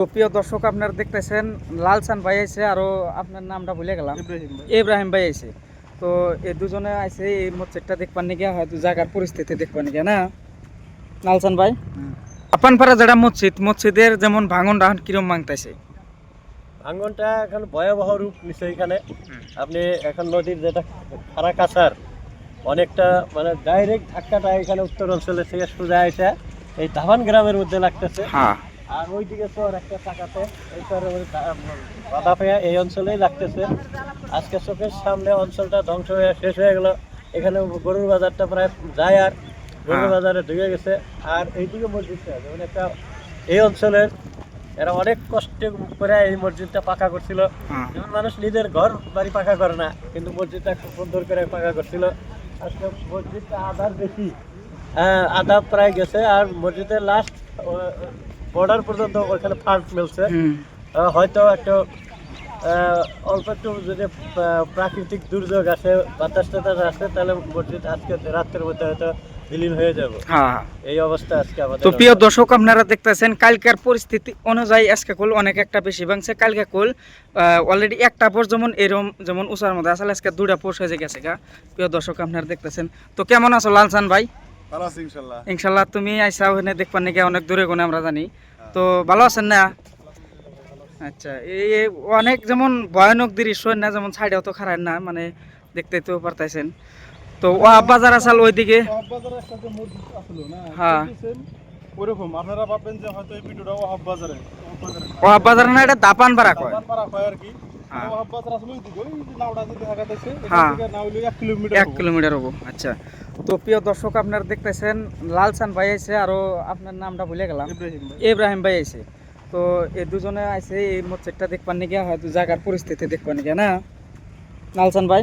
তো প্রিয় দর্শক আপনারা দেখতেছেন লালসান ভাই আইছে আর আপনার নামটা ভুলে গেলাম, ইব্রাহিম ভাই আইছে। তো এই দুজনে আইছে এই মসজিদটা দেখবার নিয়ে হয়তো জায়গার পরিস্থিতি দেখবার নিয়ে না লালসান ভাই। আপানপাড়া যেটা মসজিদের যেমন ভাঙন ডাহন কিরম ভাঙতেছে? ভাঙনটা এখন ভয়াবহ রূপ নিচ্ছে। এখানে আপনি এখন নদীর যেটা খাড়া কাছার অনেকটা মানে ডাইরেক্ট ধাক্কাটা এখানে উত্তর অঞ্চলে থেকে সোজা এসে এই ধাবান গ্রামের মধ্যে লাগতেছে। হ্যাঁ, আর ওইদিকে তো একটা টাকাতে এই বাধা পেয়ে এই অঞ্চলেই লাগতেছে। আজকে চোখের সামনে অঞ্চলটা ধ্বংস হয়ে শেষ হয়ে গেল। এখানে গরুর বাজারটা প্রায় যায় আর গরুর বাজারে ঢুকে গেছে। আর এইদিকে মসজিদটা যেমন একটা এই অঞ্চলের এরা অনেক কষ্ট করে এই মসজিদটা পাকা করছিল। যেমন মানুষ নিজের ঘর বাড়ি পাকা করে না, কিন্তু মসজিদটা খুব সুন্দর করে পাকা করছিল। আজকে মসজিদটা আধার বেশি, আধা প্রায় গেছে। আর মসজিদের লাস্ট বর্ডার পর্যন্ত ওইখানে ফাল্ট মিলছে। হয়তো একটু অল্প একটু যদি প্রাকৃতিক দুর্যোগ আসে, বাতাস টাতাস আসে, তাহলে মসজিদ আজকে রাত্রের মধ্যে হয়তো বিলীন হয়ে যাবে। এই অবস্থা আজকে আমাদের। তো প্রিয় দর্শক আপনারা দেখতেছেন কালকের পরিস্থিতি অনুযায়ী আজকে কুল অনেক একটা বেশি ভাঙছে। কালকে কুল অলরেডি একটা পোর যেমন এরম যেমন উঁচার মধ্যে আসলে আজকে দুইটা পোর হয়ে গেছে গা। প্রিয় দর্শক আপনারা দেখতেছেন। তো কেমন আছো লালসান ভাই? ভালো আছি ইনশাআল্লাহ। ইনশাআল্লাহ। তুমি আইসা ওখানে দেখবার নাকি অনেক দূরে কোনে আমরা জানি। তো ভালো আছেন না? আচ্ছা, এই অনেক যেমন ভয়ানক দৃশ্য না, যেমন সাইডেও তো খারাপ না, মানে দেখতে তো পারতেছেন। তো ওয়াহাব বাজার আসাল ওইদিকে বাজারে একটা যে মসজিদ আসলো না, হ্যাঁ ওরকম আপনারা ভাববেন যে হয়তো এই ভিডিওটা ওয়াহাব বাজারে ওয়াহাব বাজার না, এটা দাপান পাড়া কয়। পাড়া হয় আর কি। হ্যাঁ। ওয়াহাব বাজার আসলে ওই দিকে ওই যে নাওড়া যে দেখা যাচ্ছে হ্যাঁ। এখান থেকে না হইলে 1 কিলোমিটার 1 কিলোমিটার হবো। আচ্ছা, তো প্রিয় দর্শক আপনারা দেখতেছেন লালসান ভাই আইছে আর আপনার নামটা ভুলে গেলাম, ইব্রাহিম ভাই আইছে। তো এই দুজনে আইছে এই মসজিদটা দেখবার নিয়ে হয়তো জায়গার পরিস্থিতি দেখবার নিয়ে না লালসান ভাই।